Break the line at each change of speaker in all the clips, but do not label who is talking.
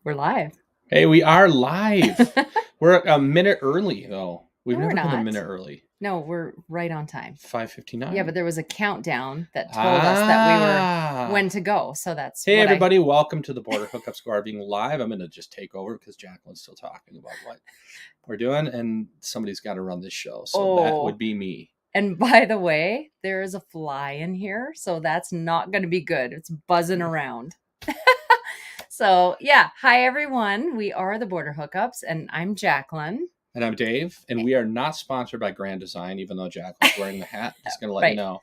We're live.
Hey, we are live. We're a minute early, though. We've
No, we're
never been a
not.
minute early.
No, we're right on time.
5:59.
Yeah, but there was a countdown that told us that we were when to go. So that's
Hey,
what
everybody. Welcome to the Border Hookups Gardening Live. I'm going to just take over because Jacqueline's still talking about what we're doing, and somebody's got to run this show. So that would be me.
And by the way, there is a fly in here, so that's not going to be good. It's buzzing around. So, yeah. Hi, everyone. We are the Border Hookups, and I'm Jacqueline.
And I'm Dave, and we are not sponsored by Grand Design, even though Jacqueline's wearing the hat. Just going to let you know.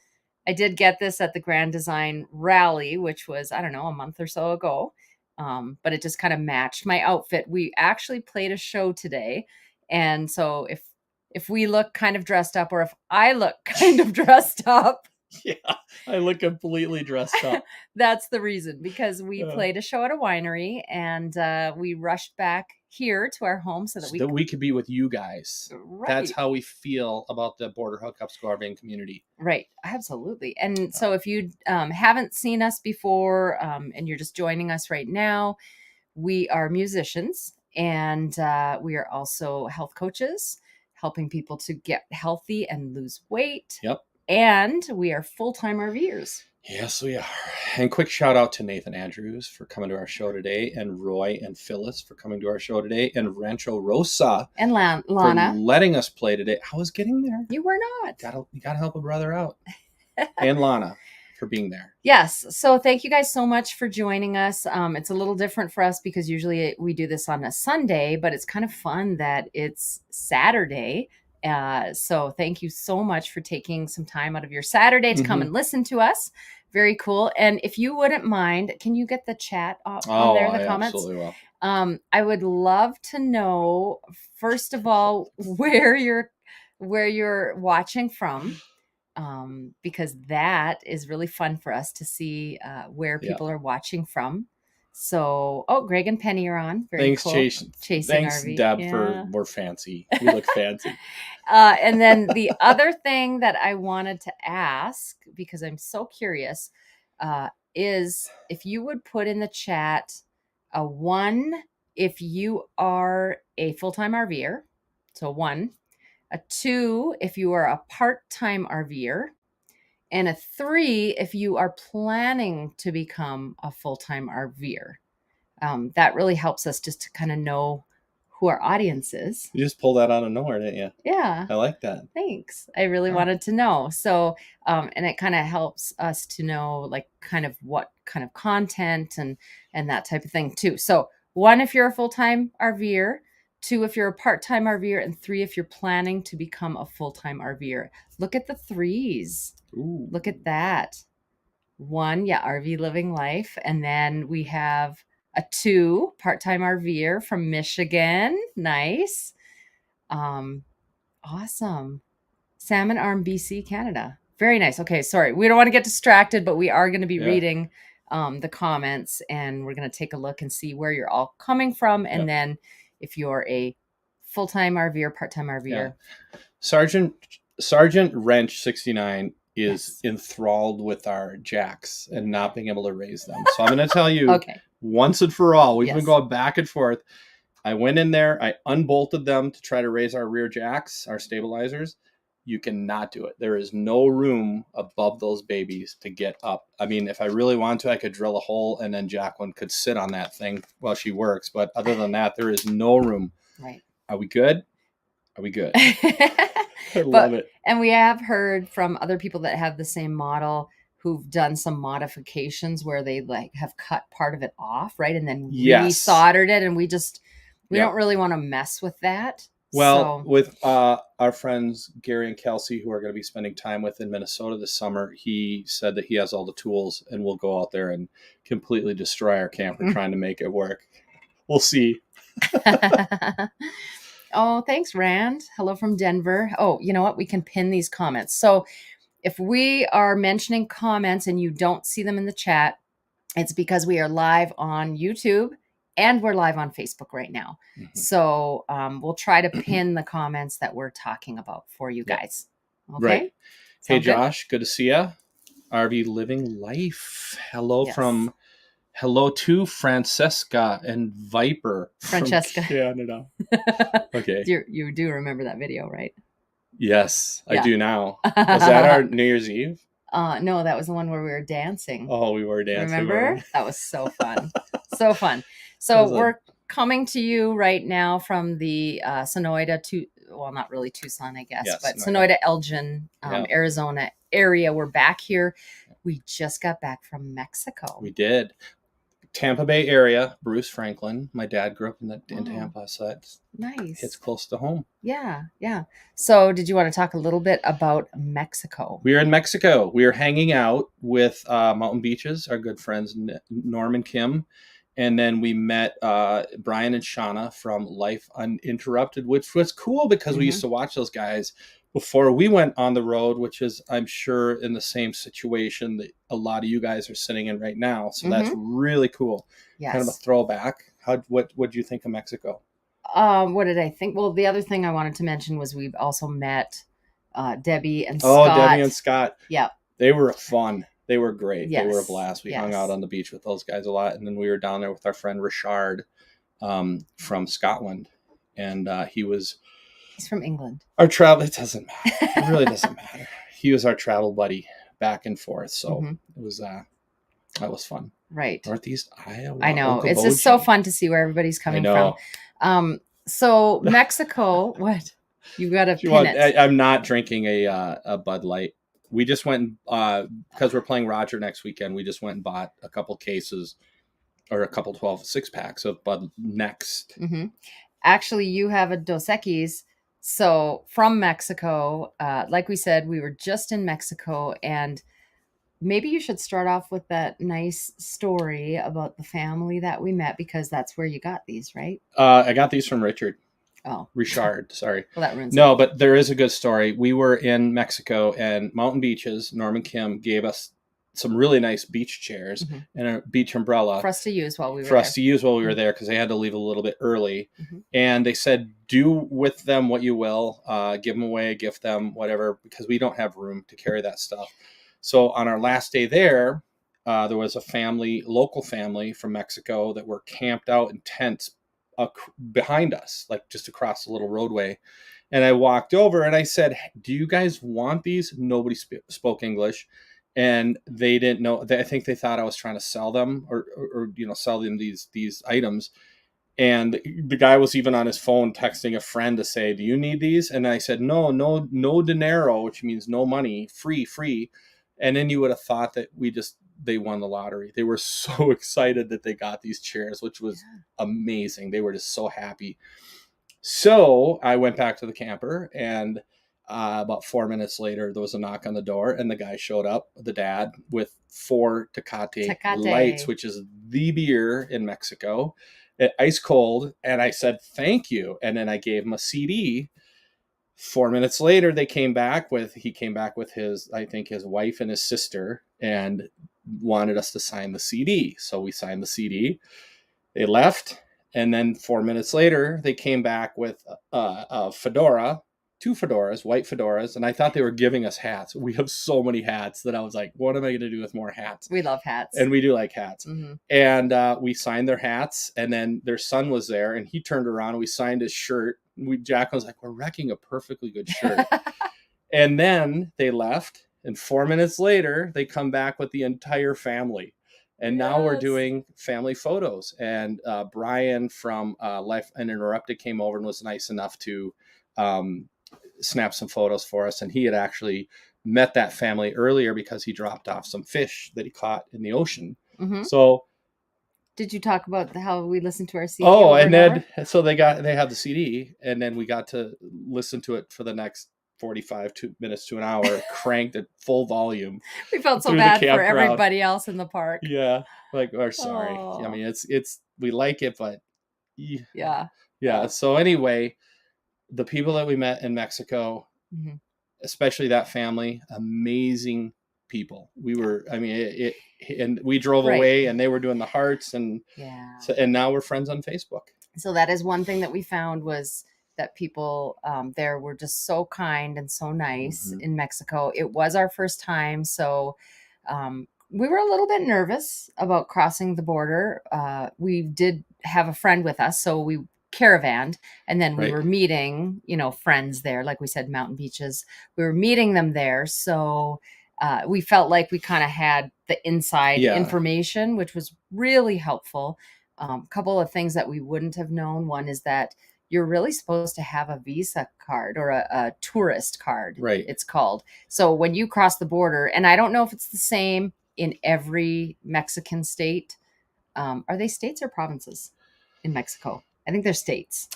I did get this at the Grand Design rally, which was, I don't know, a month or so ago. But it just kind of matched my outfit. We actually played a show today. And so if we look kind of dressed up, or if I look kind of dressed up.
Yeah, I look completely dressed up.
That's the reason, because we played a show at a winery, and we rushed back here to our home so that
we could be with you guys.
Right.
That's how we feel about the Border Hookups gardening community.
Right. Absolutely. And so if you haven't seen us before, and you're just joining us right now, we are musicians, and we are also health coaches, helping people to get healthy and lose weight.
Yep.
And we are full-time RVers.
Yes, we are. And quick shout out to Nathan Andrews for coming to our show today, and Roy and Phyllis for coming to our show today, and Rancho Rosa
and Lana
for letting us play today. I was getting there.
You were not.
You gotta help a brother out. And Lana for being there.
Yes. So thank you guys so much for joining us. It's a little different for us because usually we do this on a Sunday, but it's kind of fun that it's Saturday. So thank you so much for taking some time out of your Saturday to come and listen to us. Very cool. And if you wouldn't mind, can you get the chat on there in the comments?
Absolutely will.
I would love to know, first of all, where you're watching from, because that is really fun for us to see where people are watching from. So, Greg and Penny are on. Very
Thanks,
cool.
Chasing
Thanks,
RV. Deb, for more fancy. We look fancy.
And then the other thing that I wanted to ask, because I'm so curious, is if you would put in the chat a 1 if you are a full-time RVer. So 1. A 2 if you are a part-time RVer. And a 3 if you are planning to become a full-time RVer. That really helps us just to kind of know who our audience is.
You just pulled that out of nowhere, didn't you?
Yeah.
I like that.
Thanks. I really wanted to know. So, and it kind of helps us to know, like, kind of what kind of content and that type of thing too. So 1 if you're a full-time RVer, 2 if you're a part-time RVer, and 3 if you're planning to become a full-time RVer. Look at the 3s.
Ooh.
Look at that. 1, RV living life. And then we have a 2, part-time RVer from Michigan. Nice. Awesome. Salmon Arm, BC, Canada. Very nice. Okay, sorry. We don't want to get distracted, but we are going to be reading the comments, and we're going to take a look and see where you're all coming from. And then if you're a full-time RVer, part-time RVer.
Sergeant Wrench 69 is enthralled with our jacks and not being able to raise them. So I'm going to tell you once and for all, we've been going back and forth. I went in there, I unbolted them to try to raise our rear jacks, our stabilizers. You cannot do it. There is no room above those babies to get up. I mean, if I really want to, I could drill a hole and then Jacqueline could sit on that thing while she works. But other than that, there is no room.
Right.
Are we good? Are we good? I love it.
And we have heard from other people that have the same model who've done some modifications where they have cut part of it off, right? And then re-soldered it. And we don't really want to mess with that.
Well, with our friends Gary and Kelsey, who are going to be spending time with in Minnesota this summer, he said that he has all the tools and we'll go out there and completely destroy our camper trying to make it work. We'll see.
Oh, thanks, Rand. Hello from Denver. Oh, you know what? We can pin these comments. So if we are mentioning comments and you don't see them in the chat, it's because we are live on YouTube and we're live on Facebook right now. So we'll try to pin the comments that we're talking about for you guys. Okay.
Right. Hey, Josh, good to see you. RV Living Life. Hello from Hello to Francesca and Viper
Francesca.
from Canada. Okay.
You do remember that video, right?
Yes,
yeah.
I do now. Was that our New Year's Eve?
No, that was the one where we were dancing.
Oh, we were dancing.
Remember? That was so fun. So fun. So we're coming to you right now from the Sonoyta well, not really Tucson, I guess, but Sonoyta, Elgin, Arizona area. We're back here. We just got back from Mexico.
We did. Tampa Bay area, Bruce Franklin. My dad grew up in Tampa, so that's
nice.
It's close to home.
Yeah, yeah. So did you want to talk a little bit about Mexico?
We are in Mexico. We are hanging out with Mountain Beaches, our good friends Norm and Kim. And then we met Brian and Shauna from Life Uninterrupted, which was cool because we used to watch those guys before we went on the road, which is, I'm sure, in the same situation that a lot of you guys are sitting in right now. So that's really cool. Yes. Kind of a throwback. What do you think of Mexico?
What did I think? Well, the other thing I wanted to mention was we've also met Debbie and Scott.
Oh, Debbie and Scott.
Yeah.
They were fun. They were great. Yes. They were a blast. We hung out on the beach with those guys a lot. And then we were down there with our friend Richard from Scotland. And he's
from England.
Our travel, it doesn't matter. It really doesn't matter. He was our travel buddy back and forth. So it was that was fun.
Right.
Northeast Iowa.
I know. It's just so fun to see where everybody's coming from. So Mexico, what? You got to pin it.
I'm not drinking a Bud Light. We just went because we're playing Roger next weekend. We just went and bought a couple cases or a couple 12 6-packs of Bud Next.
Actually, you have a Dos Equis. So from Mexico, like we said, we were just in Mexico, and maybe you should start off with that nice story about the family that we met, because that's where you got these, right?
I got these from Richard.
Oh,
Richard. Sorry.
Well, that ruins
it. But there is a good story. We were in Mexico, and Mountain Beaches, Norm and Kim gave us some really nice beach chairs and a beach umbrella
for us to use while we were
there because they had to leave a little bit early. And they said, do with them what you will, give them away, gift them, whatever, because we don't have room to carry that stuff. So on our last day there was a local family from Mexico that were camped out in tents behind us, like just across the little roadway. And I walked over and I said, do you guys want these? Nobody spoke English. And they didn't know. I think they thought I was trying to sell them or sell them these items. And the guy was even on his phone texting a friend to say, do you need these? And I said, no dinero, which means no money, free. And then you would have thought that they won the lottery. They were so excited that they got these chairs, which was amazing. They were just so happy. So I went back to the camper, and about 4 minutes later, there was a knock on the door, and the guy showed up, the dad, with 4 Tecate Lights, which is the beer in Mexico, ice cold. And I said, thank you. And then I gave him a CD. 4 minutes later, he came back with his wife and his sister, and wanted us to sign the CD. So we signed the CD. They left. And then 4 minutes later, they came back with a fedora, 2 fedoras, white fedoras. And I thought they were giving us hats. We have so many hats that I was like, what am I going to do with more hats?
We love hats.
And we do like hats. And we signed their hats. And then their son was there, and he turned around and we signed his shirt. Jack was like, we're wrecking a perfectly good shirt. And then they left. And 4 minutes later, they come back with the entire family. And now we're doing family photos. And Brian from Life Uninterrupted came over and was nice enough to snap some photos for us. And he had actually met that family earlier because he dropped off some fish that he caught in the ocean. So
did you talk about how we listened to our CD?
Oh, and then so they had the CD, and then we got to listen to it for the next 45 minutes to an hour, cranked at full volume.
We felt so bad for everybody else in the park.
Yeah, we're sorry. I mean, it's we like it, but yeah. So anyway, the people that we met in Mexico, especially that family, amazing people. We were, and we drove away, and they were doing the hearts, and and now we're friends on Facebook.
So that is one thing that we found, was that people there were just so kind and so nice in Mexico. It was our first time, so we were a little bit nervous about crossing the border. We did have a friend with us, so we caravanned, and then we were meeting, friends there. Like we said, mountain beaches. We were meeting them there, so we felt like we kind of had the inside information, which was really helpful. A couple of things that we wouldn't have known. One is that you're really supposed to have a visa card or a tourist card, it's called. So when you cross the border, and I don't know if it's the same in every Mexican state. Are they states or provinces in Mexico? I think they're states.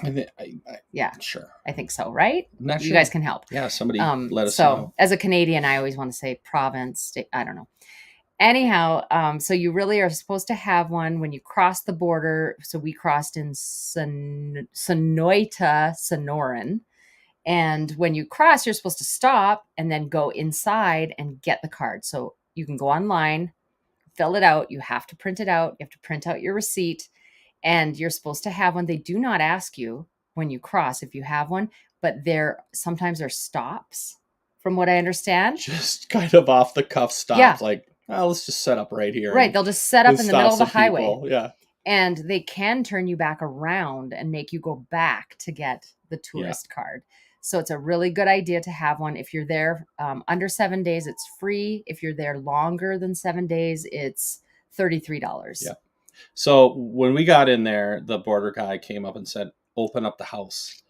Yeah. Sure. I think so, right? I'm not sure. You guys can help.
Yeah, somebody let us know.
As a Canadian, I always want to say province, state, I don't know. Anyhow, so you really are supposed to have one when you cross the border. So we crossed in Sonoita, Sonoran. And when you cross, you're supposed to stop and then go inside and get the card. So you can go online, fill it out. You have to print it out. You have to print out your receipt. And you're supposed to have one. They do not ask you when you cross if you have one, but sometimes there are stops, from what I understand.
Just kind of off the cuff stops. Like, let's just set up right here.
Right. They'll just set up in the middle of the highway.
People. Yeah.
And they can turn you back around and make you go back to get the tourist card. So it's a really good idea to have one. If you're there under 7 days, it's free. If you're there longer than 7 days, it's $33.
Yeah. So when we got in there, the border guy came up and said, open up the house.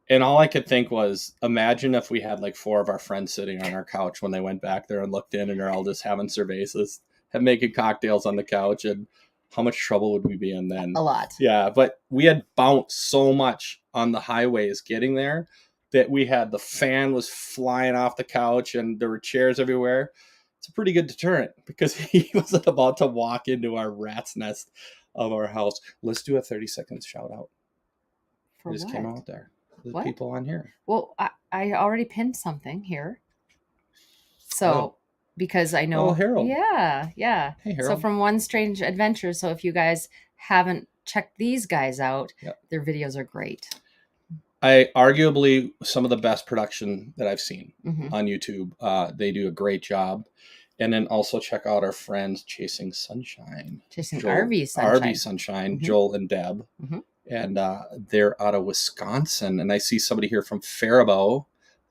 And all I could think was, imagine if we had like 4 of our friends sitting on our couch when they went back there and looked in, and they're all just having cervezas and making cocktails on the couch. And how much trouble would we be in then?
A lot.
Yeah. But we had bounced so much on the highways getting there that the fan was flying off the couch and there were chairs everywhere. It's a pretty good deterrent because he wasn't about to walk into our rat's nest of our house. Let's do a 30-second shout out.
For
just
what?
Came out there. The people on here.
Well, I already pinned something here. So, because I know.
Oh, Harold.
Yeah.
Hey, Harold.
So from One Strange Adventure. So if you guys haven't checked these guys out, their videos are great.
Arguably some of the best production that I've seen on YouTube. They do a great job. And then also check out our friends Chasing Sunshine. RV Sunshine, Joel and Deb. And they're out of Wisconsin. And I see somebody here from Faribault,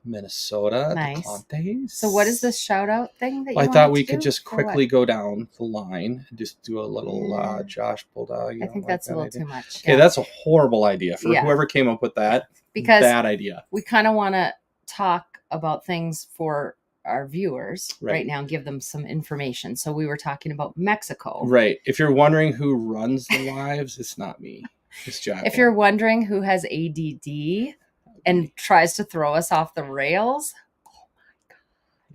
Minnesota.
Nice.
The Contes.
So what is this shout out thing that you
I thought we could just quickly go down the line and just do a little Josh Bulldog.
I think that's a little too much.
Okay, that's a horrible idea for whoever came up with that.
Because
bad idea.
We kind of want to talk about things for our viewers right now and give them some information. So we were talking about Mexico.
Right. If you're wondering who runs the lives, it's not me. It's Jack.
If you're wondering who has ADD and tries to throw us off the rails, oh my God.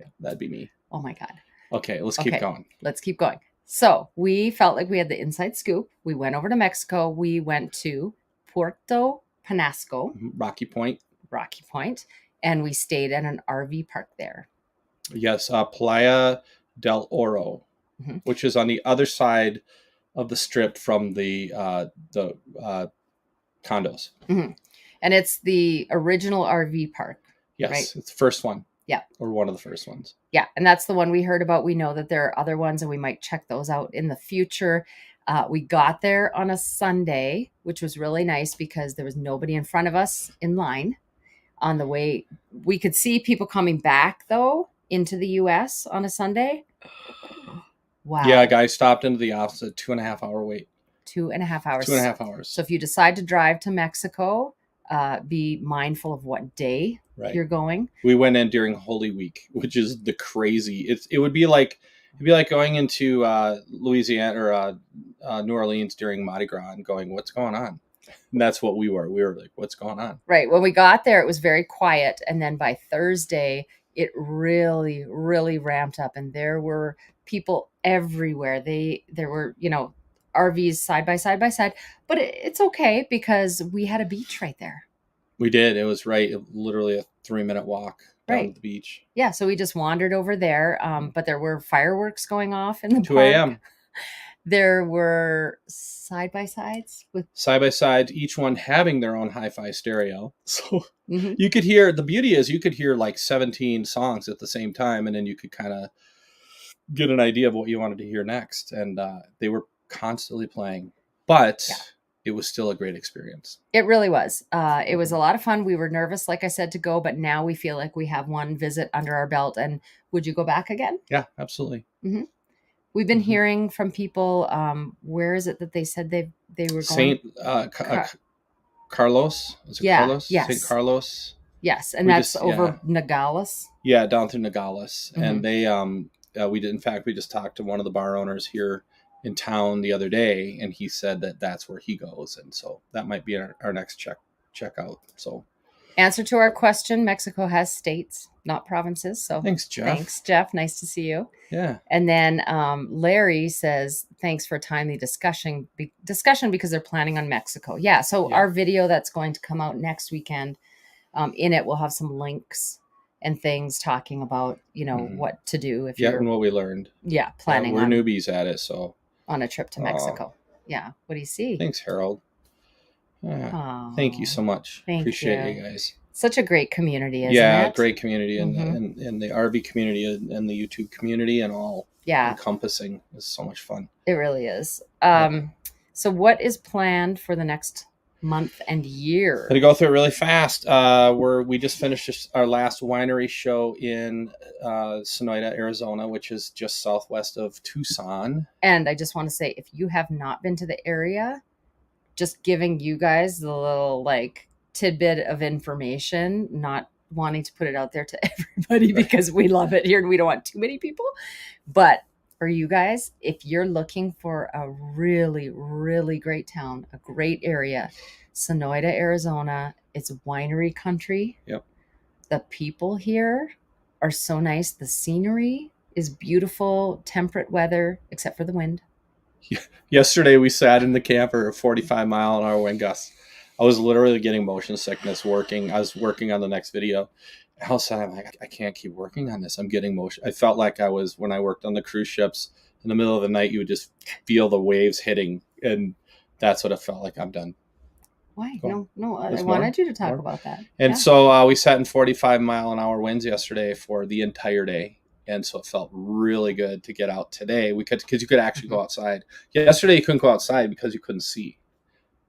Yeah, that'd be me.
Oh my God.
Okay, let's keep going.
Let's keep going. So we felt like we had the inside scoop. We went over to Mexico. We went to Puerto Penasco.
Rocky Point.
And we stayed at an RV park there.
Yes, Playa del Oro, which is on the other side of the strip from the condos.
And it's the original RV park.
Yes,
right?
It's the first one.
Yeah.
Or one of the first ones.
Yeah, and that's the one we heard about. We know that there are other ones, and we might check those out in the future. We got there on a Sunday, which was really nice because there was nobody in front of us in line on the way. We could see people coming back, though, into the U.S. on a Sunday. Wow.
Yeah, a guy stopped into the office at 2.5 hour wait.
2.5 hours.
2.5 hours.
So if you decide to drive to Mexico, be mindful of what day you're going.
We went in during Holy Week, which is the crazy. It would be like going into Louisiana or New Orleans during Mardi Gras and going, what's going on? And that's what we were. We were like, what's going on? Right.
When we got there, it was very quiet. And then by Thursday, it really, really ramped up. And there were people everywhere. There were, RVs side by side by side. But it's okay because we had a beach right there.
We did. It was literally a 3-minute walk down to the beach.
Yeah. So we just wandered over there. But there were fireworks going off in the
2 a.m.
There were side by sides,
each one having their own hi-fi stereo. So you could hear, the beauty is you could hear like 17 songs at the same time, and then you could kind of get an idea of what you wanted to hear next. And they were constantly playing, but it was still a great experience.
It really was. It was a lot of fun. We were nervous, like I said, to go, but now we feel like we have one visit under our belt. And would you go back again?
Yeah, absolutely.
Mm-hmm. We've been hearing from people. Where is it that they said they were going?
Carlos. Is it Carlos? Yes. St. Carlos.
Yes, and that's over Nogales.
Yeah, down through Nogales, and they we did. In fact, we just talked to one of the bar owners here in town the other day, and he said that that's where he goes, and so that might be our next check out. So,
answer to our question: Mexico has states, not provinces. So
thanks,
Jeff. Nice to see you.
Yeah.
And then Larry says, "Thanks for a timely discussion because they're planning on Mexico." Yeah. So our video that's going to come out next weekend, in it we'll have some links and things talking about what to do if you're
and what we learned.
Yeah, planning.
We're newbies at it, so.
On a trip to Mexico. Yeah. What do you see?
Thanks, Harold. Thank you so much. Appreciate you guys.
Such a great community, isn't it?
Yeah, great community, and the RV community and the YouTube community and all encompassing is so much fun.
It really is. So what is planned for the next month and year?
Gonna go through it really fast. We just finished our last winery show in Sonoita, Arizona, which is just southwest of Tucson.
And I just want to say, if you have not been to the area, just giving you guys the little tidbit of information, not wanting to put it out there to everybody because we love it here and we don't want too many people. But for you guys, if you're looking for a really, really great town, a great area, Sonoita, Arizona, it's winery country.
Yep.
The people here are so nice. The scenery is beautiful, temperate weather, except for the wind.
Yesterday, we sat in the camper, 45-mile-an-hour wind gusts. I was literally getting motion sickness working. I was working on the next video. Outside, I'm like, I can't keep working on this. I'm getting motion. I felt like I was when I worked on the cruise ships in the middle of the night. You would just feel the waves hitting, and that's what it felt like. I'm done.
Why? No. I wanted you to talk about that.
And so we sat in 45-mile-an-hour winds yesterday for the entire day, and so it felt really good to get out today. Because you could actually go outside. Yesterday, you couldn't go outside because you couldn't see.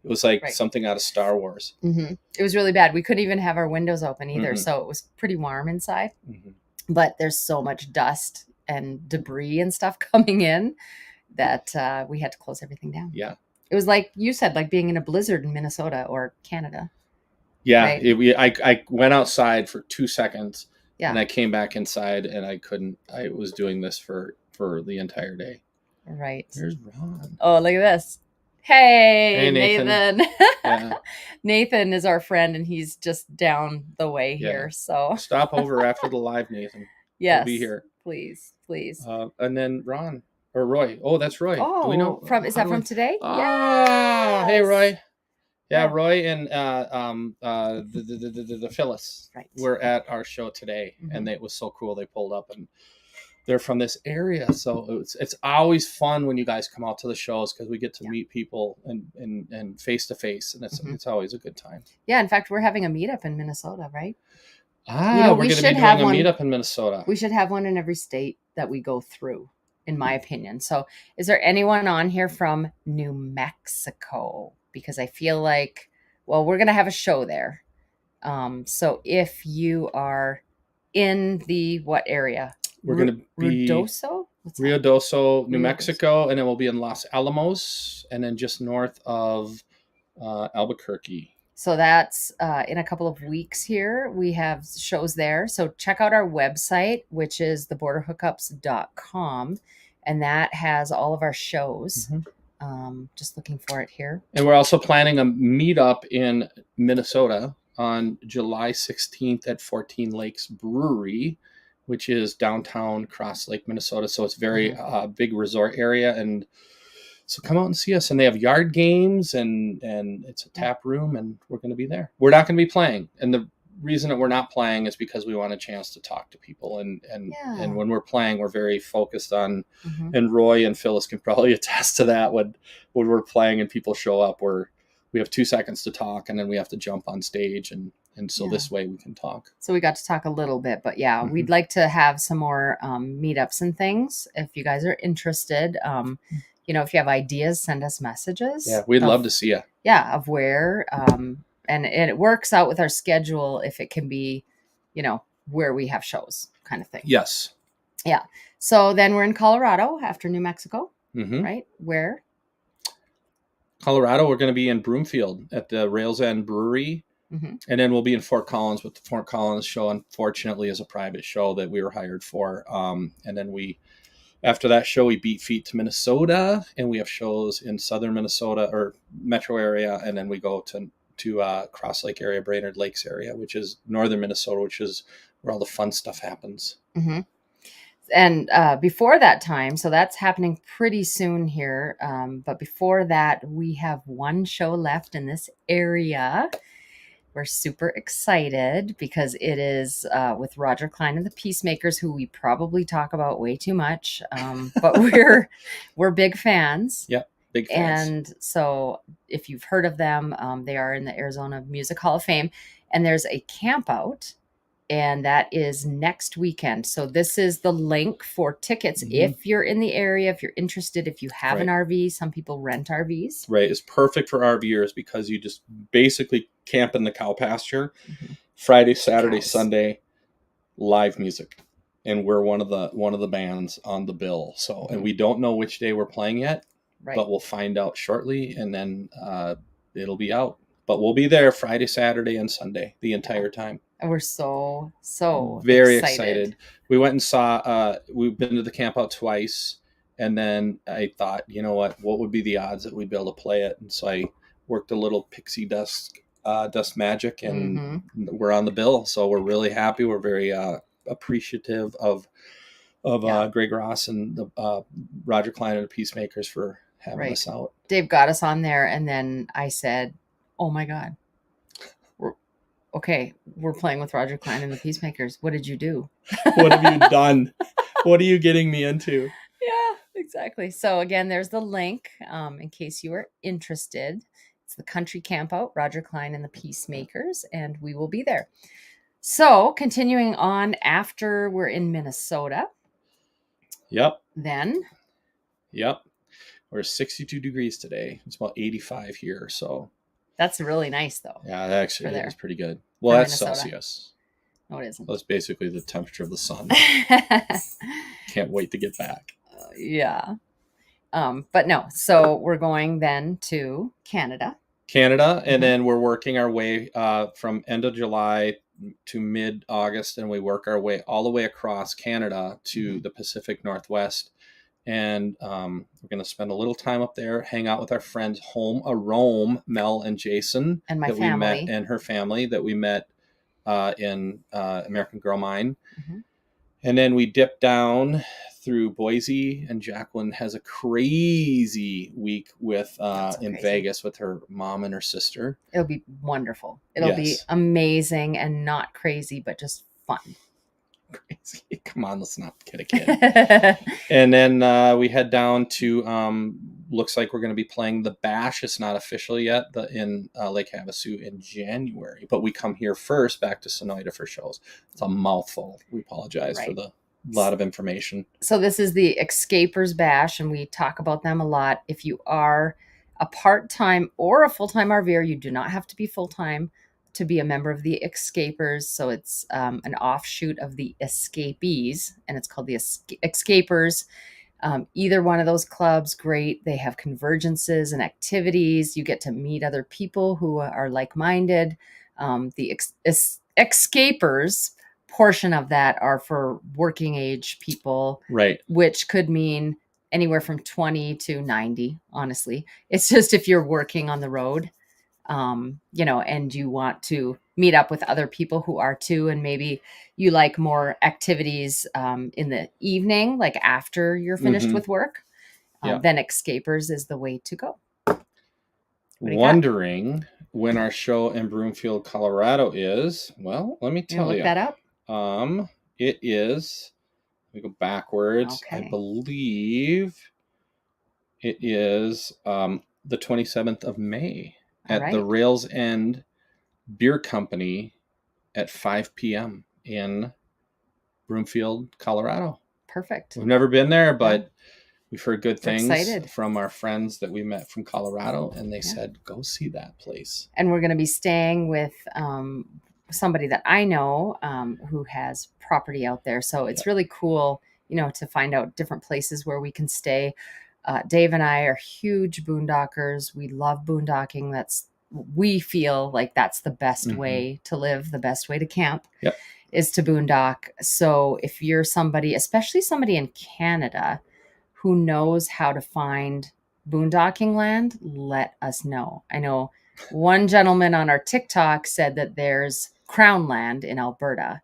It was like something out of Star Wars.
Mm-hmm. It was really bad. We couldn't even have our windows open either. So it was pretty warm inside. But there's so much dust and debris and stuff coming in that we had to close everything down.
Yeah.
It was like you said, like being in a blizzard in Minnesota or Canada.
Yeah. Right? I went outside for 2 seconds and I came back inside and I couldn't. I was doing this for the entire day.
Right.
There's Ron.
Oh, look at this. Hey,
Nathan.
Yeah. Nathan is our friend, and he's just down the way here. So
stop over after the live, Nathan.
Yes,
we'll be here.
Please.
And then Ron or Roy. Oh, that's Roy.
Oh,
do we know
is that from today?
Yes. Hey, Roy. Yeah, Roy and the Phyllis were at our show today, and it was so cool. They pulled up and. They're from this area, so it's always fun when you guys come out to the shows because we get to meet people and face to face, and it's always a good time.
Yeah, in fact, we're having a meetup in Minnesota, right?
We're going to be doing a meetup in Minnesota.
We should have one in every state that we go through, in my opinion. So, is there anyone on here from New Mexico? Because I feel like, we're going to have a show there. So if you are in the what area?
We're going to be Ruidoso, New Mexico, and then we'll be in Los Alamos, and then just north of Albuquerque.
So that's in a couple of weeks here. We have shows there. So check out our website, which is theborderhookups.com, and that has all of our shows. Just looking for it here.
And we're also planning a meetup in Minnesota on July 16th at 14 Lakes Brewery, which is downtown Cross Lake, Minnesota. So it's very big resort area. And so come out and see us. And they have yard games and it's a tap room, and we're going to be there. We're not going to be playing. And the reason that we're not playing is because we want a chance to talk to people. And when we're playing, we're very focused on, and Roy and Phyllis can probably attest to that when we're playing and people show up, we're we have 2 seconds to talk, and then we have to jump on stage, and so this way we can talk.
So we got to talk a little bit, but yeah, we'd like to have some more meetups and things. If you guys are interested, if you have ideas, send us messages.
Yeah, we'd love to see you.
Yeah, of where, and it works out with our schedule if it can be, where we have shows, kind of thing.
Yes.
Yeah. So then we're in Colorado after New Mexico, right? Where?
Colorado, we're going to be in Broomfield at the Rails End Brewery. And then we'll be in Fort Collins, but the Fort Collins show, unfortunately, is a private show that we were hired for. And then after that show, we beat feet to Minnesota, and we have shows in southern Minnesota or metro area. And then we go to Cross Lake area, Brainerd Lakes area, which is northern Minnesota, which is where all the fun stuff happens.
And before that time, so that's happening pretty soon here. But before that, we have one show left in this area. We're super excited because it is with Roger Klein and the Peacemakers, who we probably talk about way too much, but we're big fans.
Yeah, big fans.
And so if you've heard of them, they are in the Arizona Music Hall of Fame, and there's a camp out, and that is next weekend. So this is the link for tickets. If you're in the area, if you're interested, if you have an RV, some people rent RVs.
Right. It's perfect for RVers because you just basically camp in the cow pasture. Friday, Saturday, Sunday, live music. And we're one of the bands on the bill. So, and we don't know which day we're playing yet, but we'll find out shortly, and then it'll be out. But we'll be there Friday, Saturday, and Sunday the entire time.
And we're so
very excited. We went and saw, we've been to the camp out twice. And then I thought, you know what would be the odds that we'd be able to play it? And so I worked a little pixie dust magic, and we're on the bill. So we're really happy. We're very appreciative of Greg Ross and the Roger Klein and the Peacemakers for having us out.
Dave got us on there, and then I said, oh my God, we're playing with Roger Klein and the Peacemakers. What did you do?
What have you done? What are you getting me into?
Yeah, exactly. So again, there's the link in case you are interested. It's the country camp out, Roger Klein and the Peacemakers, and we will be there. So continuing on after we're in Minnesota.
Yep.
Then.
Yep. We're 62 degrees today. It's about 85 here, so.
That's really nice, though.
Yeah, that actually is pretty good. Well, that's Minnesota. Celsius.
No, it isn't.
That's basically the temperature of the sun. Can't wait to get back.
Yeah. But no, so we're going then to Canada.
And then we're working our way from end of July to mid-August, and we work our way all the way across Canada to the Pacific Northwest. And we're going to spend a little time up there, hang out with our friends home a Rome, Mel and Jason,
and my family,
we met, and her family that we met in American Girl Mine. And then we dip down through Boise, and Jacqueline has a crazy week with in Vegas with her mom and her sister.
It'll be wonderful. It'll be amazing, and not crazy, but just fun.
Crazy. Come on, let's not kid a kid. And then we head down to looks like we're going to be playing the Bash. It's not official yet, in Lake Havasu in January, but we come here first back to Sonoyta for shows. It's a mouthful. We apologize for the lot of information.
So this is the Escapers Bash, and we talk about them a lot. If you are a part-time or a full-time RVer, you do not have to be full-time to be a member of the Escapers. So it's an offshoot of the Escapees, and it's called the Escapers. Either one of those clubs, great. They have convergences and activities. You get to meet other people who are like-minded. The Escapers portion of that are for working age people,
right?
Which could mean anywhere from 20 to 90, honestly. It's just if you're working on the road, and you want to meet up with other people who are too, and maybe you like more activities in the evening, like after you're finished with work, then Escapers is the way to go.
Wondering when our show in Broomfield, Colorado is. Well, let me tell you.
Look that up.
It is, let me go backwards. Okay. I believe it is the 27th of May at the Rails End Beer Company at 5 p.m. in Broomfield, Colorado.
Perfect.
We've never been there, but we've heard good things from our friends that we met from Colorado, and they said, go see that place.
And we're going to be staying with somebody that I know who has property out there. So it's really cool, to find out different places where we can stay. Dave and I are huge boondockers. We love boondocking. We feel like that's the best way to live, the best way to camp is to boondock. So if you're somebody, especially somebody in Canada who knows how to find boondocking land, let us know. I know one gentleman on our TikTok said that there's crown land in Alberta.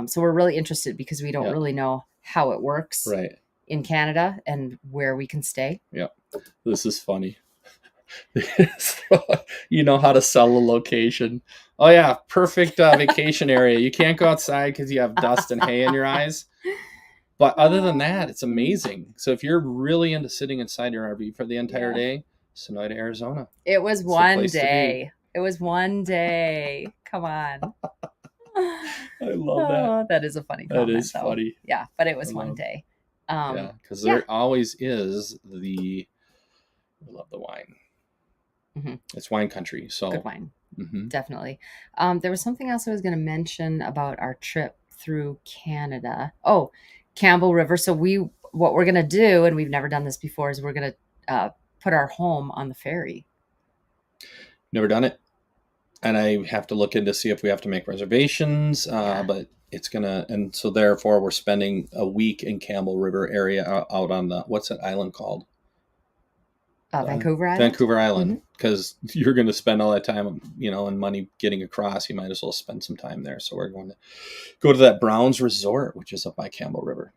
So we're really interested because we don't really know how it works in Canada and where we can stay.
Yeah. This is funny. You know how to sell a location. Oh yeah, perfect vacation area. You can't go outside because you have dust and hay in your eyes. But other than that, it's amazing. So if you're really into sitting inside your RV for the entire day, Sonoyta, Arizona.
It was one day. It was one day. Come on.
I love that.
That is a funny comment.
That is funny.
Yeah, but it was one day.
Because there always is I love the wine. It's wine country. So
good wine. Definitely. There was something else I was going to mention about our trip through Canada. Oh, Campbell River. So what we're going to do, and we've never done this before, is we're going to put our home on the ferry.
Never done it. And I have to look in to see if we have to make reservations, but it's and so therefore we're spending a week in Campbell River area out on what's that island called?
Vancouver Island.
Vancouver Island, because you're going to spend all that time, and money getting across. You might as well spend some time there. So we're going to go to that Browns Resort, which is up by Campbell River.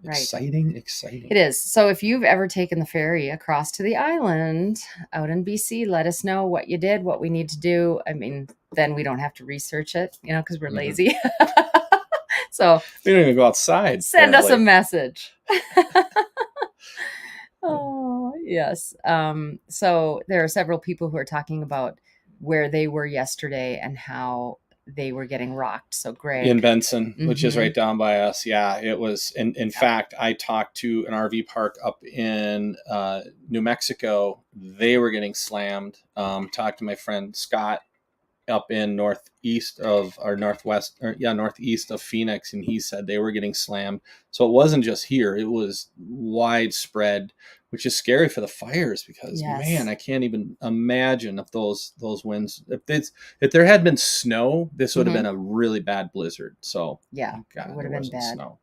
Right.
Exciting.
It is. So if you've ever taken the ferry across to the island out in BC, let us know what you did, what we need to do. I mean, then we don't have to research it, because we're lazy. So
we don't even go outside.
Send us a message. Oh, yes. So there are several people who are talking about where they were yesterday and how they were getting rocked. So Greg
in Benson, which is right down by us. Yeah, it was. In fact, I talked to an RV park up in New Mexico. They were getting slammed. Talked to my friend Scott up in northeast of Phoenix, and he said they were getting slammed. So it wasn't just here; it was widespread, which is scary for the fires because man, I can't even imagine if those winds. If there had been snow, this would have been a really bad blizzard. So
it would have been bad.
Snow.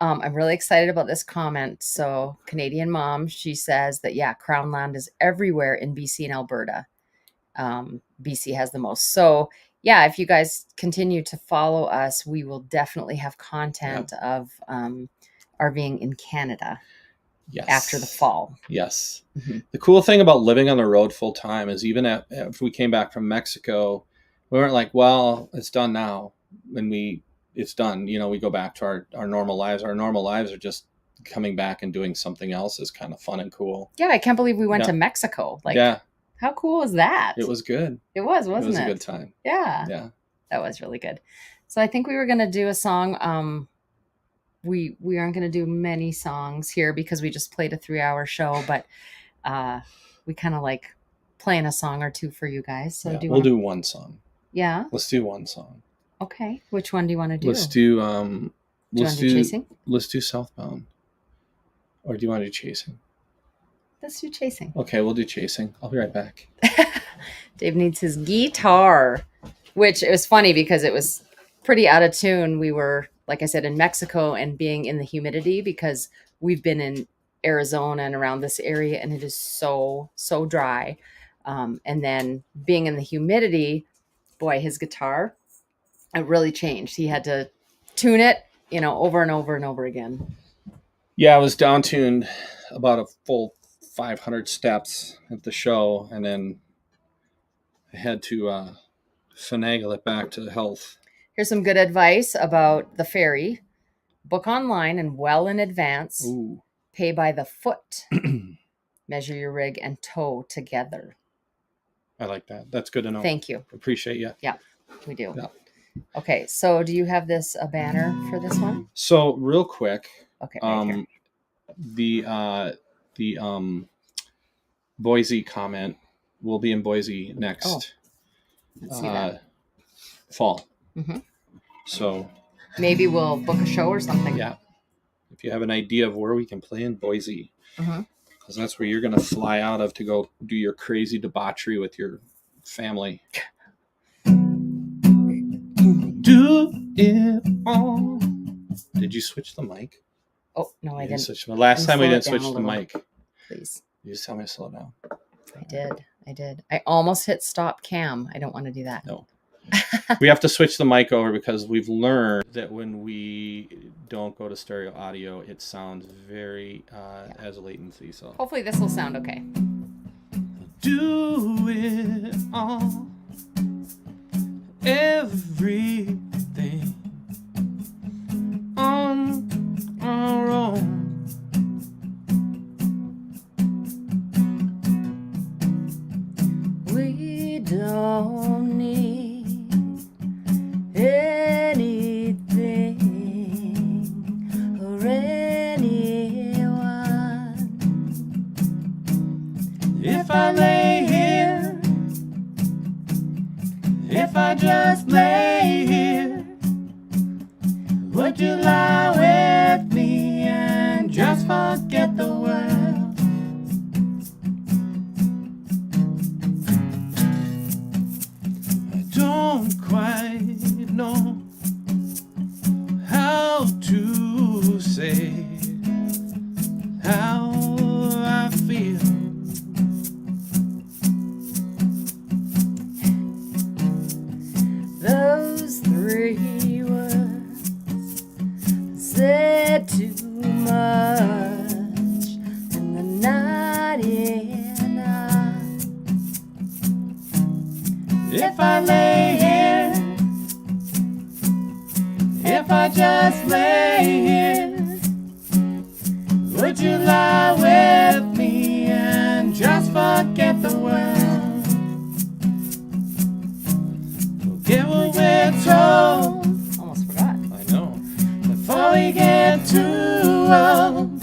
I'm really excited about this comment. So Canadian mom, she says that crown land is everywhere in BC and Alberta. BC has the most. So if you guys continue to follow us, we will definitely have content of RVing in Canada after the fall.
Yes. The cool thing about living on the road full time is even if we came back from Mexico, we weren't like, well, it's done now. It's done, we go back to our normal lives. Our normal lives are just coming back and doing something else is kind of fun and cool.
Yeah. I can't believe we went to Mexico. How cool is that?
It was good.
It was, wasn't it?
It was a good time.
Yeah.
Yeah.
That was really good. So I think we were going to do a song. We aren't going to do many songs here because we just played a 3-hour show, but we kind of like playing a song or two for you guys. So
we'll do one song.
Yeah.
Let's do one song.
Okay. Which one do you want to do?
Let's do
Chasing?
Let's do Southbound. Or do you want to do Chasing?
Let's do Chasing.
Okay, we'll do Chasing. I'll be right back.
Dave needs his guitar, which it was funny because it was pretty out of tune. We were, like I said, in Mexico and being in the humidity because we've been in Arizona and around this area and it is so dry. And then being in the humidity, boy, his guitar, it really changed. He had to tune it, over and over and over again.
Yeah, I was down tuned about a full 500 steps at the show, and then I had to finagle it back to health.
Here's some good advice about the ferry. Book online and well in advance.
Ooh.
Pay by the foot. Measure your rig and tow together.
I like that. That's good to know.
Thank you.
Appreciate you.
Yeah, we do.
Yeah.
Okay, so do you have a banner for this one?
So real quick,
okay, right
the Boise comment will be in Boise next fall.
Mm-hmm.
So
maybe we'll book a show or something.
Yeah, if you have an idea of where we can play in Boise,
mm-hmm.
because that's where you're going to fly out of to go do your crazy debauchery with your family. Do it all. Did you switch the mic?
Oh, no, I didn't.
Switch the last time we didn't switch the mic.
Please.
You just tell me to slow down.
I did. I almost hit stop cam. I don't want to do that.
No. We have to switch the mic over because we've learned that when we don't go to stereo audio, it sounds very has latency. So
hopefully this will sound okay.
Do it all, everything on our own. We don't need anything or anyone. If I lay here, if I just lay here, would you lie with me and just forget the world? I don't quite know how to say how I feel. Those three words said too much, and the night enough. If I lay here, if I just lay here, would you lie with me and just forget the world? Forget what we're told. Almost forgot. I know. Before we get too old,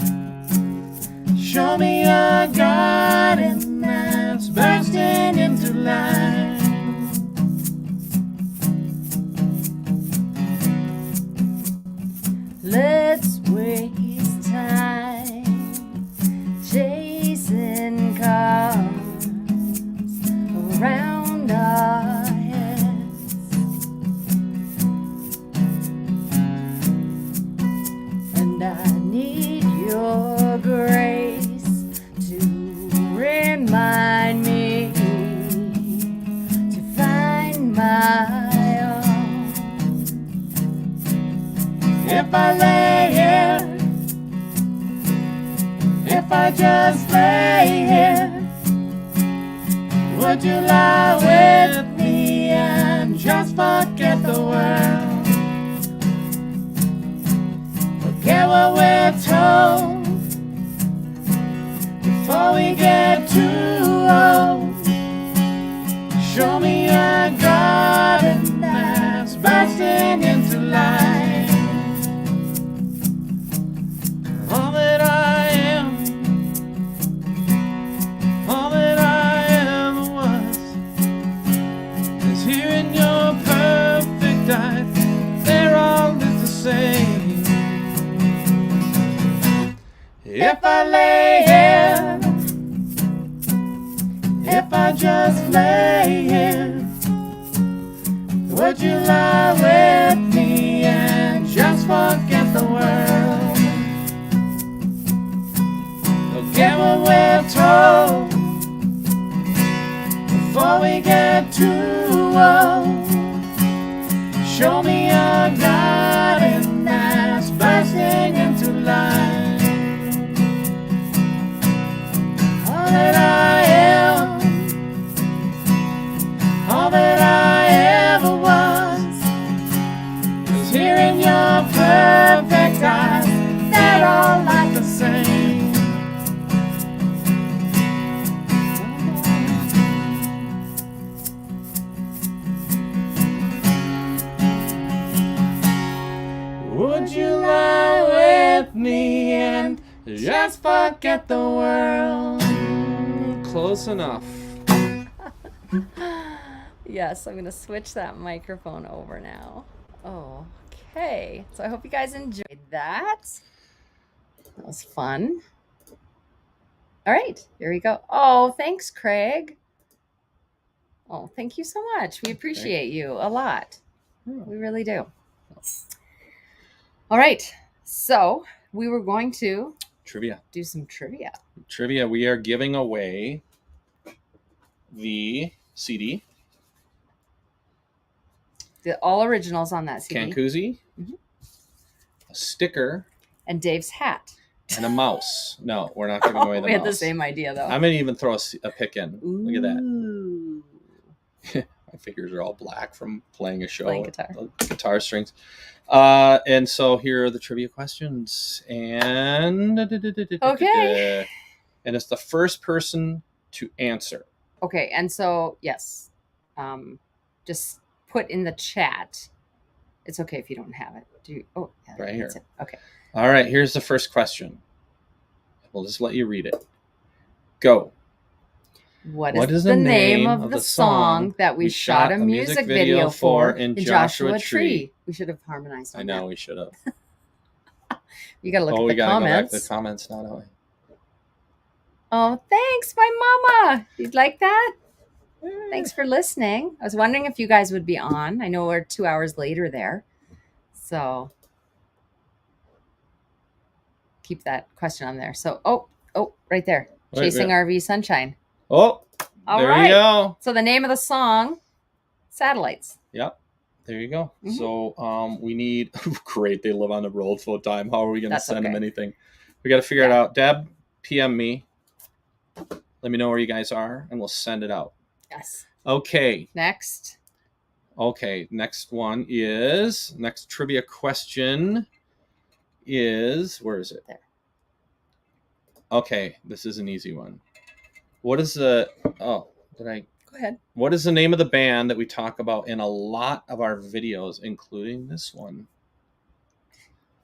show me a garden that's bursting into life. Let's waste time chasing cars around our heads, and I need your grace to remind me to find my own. If I lay here, if I just lay here, would you lie with me and just forget the world? Forget what we're told before we get too old. Show me a garden that's bursting into life. All that I am, all that I ever was, is here in your perfect eyes. They're all just the same. If I lay here, if I just lay here, would you lie with me and just forget the world? Forget what we're told before we get too old. Show me a garden that's bursting into life. All that I am, all that I ever was, is here in your perfect eyes. They're all like the same. Just forget the world. Close enough.
Yes, I'm going to switch that microphone over now. Oh, okay. So I hope you guys enjoyed that. That was fun. All right, here we go. Oh, thanks, Craig. Oh, thank you so much. We appreciate you a lot. We really do. All right. So we were going to do some trivia.
We are giving away the CD.
The all originals on that CD.
Can koozie. A sticker.
And Dave's hat.
And a mouse. No, we're not giving away the mouse.
We had the same idea, though.
I'm going to even throw a pick in.
Ooh.
Look at that. My fingers are all black from playing a show.
Playing guitar.
Guitar strings. And so here are the trivia questions. And
okay.
And it's the first person to answer.
Okay, and so yes, just put in the chat. It's okay if you don't have it. Do you? Oh, yeah,
right here.
It. Okay.
All right. Here's the first question. We'll just let you read it. Go.
What is the name of the song that we shot a music video for in Joshua Tree? We should have harmonized on
I know,
that.
We should have.
You got to look at the comments.
We got to go back to the comments now.
Oh, thanks, my mama. You'd like that? Thanks for listening. I was wondering if you guys would be on. I know we're 2 hours later there. So keep that question on there. So, right there. Chasing RV Sunshine.
Oh,
all right. You go. So the name of the song, Satellites.
Yep. There you go. Mm-hmm. So we need, great, they live on the road full time. How are we going to send them anything? We got to figure it out. Deb, PM me. Let me know where you guys are, and we'll send it out.
Yes.
Okay.
Next.
Okay. Next trivia question is, where is it?
There.
Okay. This is an easy one. What is
Go ahead.
What is the name of the band that we talk about in a lot of our videos, including this one?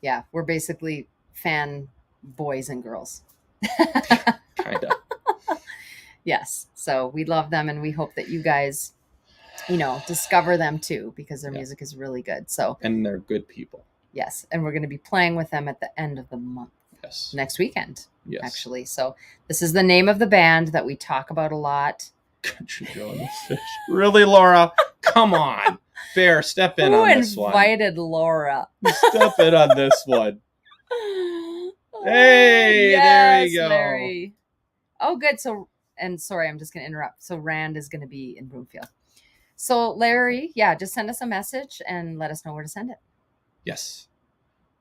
Yeah, we're basically fan boys and girls.
Kind of.
Yes. So we love them, and we hope that you guys, discover them too, because their music is really good.
And they're good people.
Yes. And we're going to be playing with them at the end of the month.
Yes.
Next weekend.
Yes.
Actually. So this is the name of the band that we talk about a lot.
Country Joe and the Fish. Really, Laura? Come on. Bear, step in on this one.
Who invited Laura?
Step in on this one. Hey,
yes,
there you go.
Larry. Oh, good. So, and sorry, I'm just going to interrupt. So Rand is going to be in Broomfield. So Larry, just send us a message and let us know where to send it.
Yes.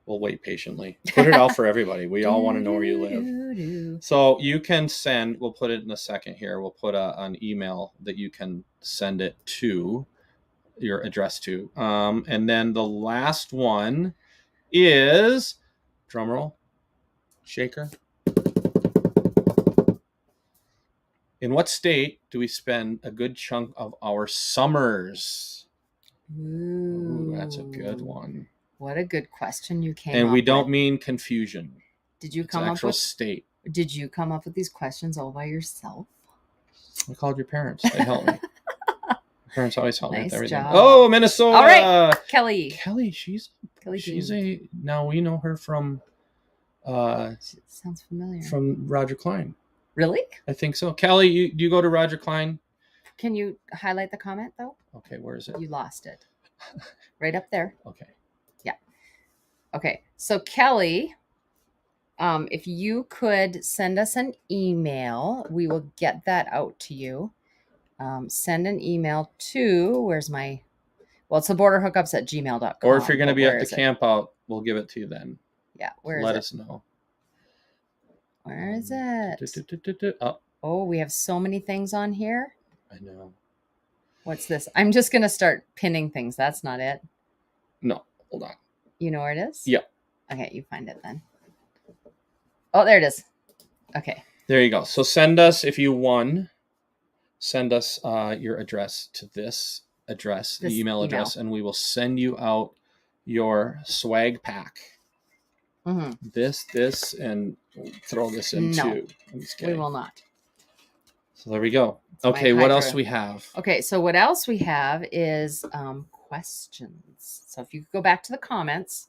We'll wait patiently. Put it out for everybody. We all want to know where you live. So you can send, we'll put it in a second here. We'll put an email that you can send it to, your address to. And then the last one is, drumroll, shaker. In what state do we spend a good chunk of our summers? Ooh, that's a good one.
What a good question you came
and
up
we don't
with.
Mean confusion.
Did you come up with
state?
Did you come up with these questions all by yourself?
I called your parents. They helped me. My parents always help me with everything.
Job.
Oh, Minnesota.
All right, Kelly.
She's now we know her from
sounds familiar.
From Roger Klein.
Really?
I think so. Kelly, do you go to Roger Klein?
Can you highlight the comment though?
Okay, where is it?
You lost it. Right up there.
Okay.
Yeah. Okay. So Kelly, if you could send us an email, we will get that out to you. Send an email to, it's the borderhookups@gmail.com.
Or if you're going to be at the camp out, we'll give it to you then.
Yeah.
Let us know.
Where is it? Oh, we have so many things on here.
I know.
What's this? I'm just going to start pinning things. That's not it.
No, hold on.
You know where it is?
Yep.
Okay, you find it then. Oh, there it is. Okay.
There you go. So send us, if you won, send us your address to this address, the email address, and we will send you out your swag pack. Mm-hmm. This, and throw this in too. I'm just kidding.
We will not.
So there we go. Okay, what else do we have?
Okay, so what else we have is questions. So if you could go back to the comments.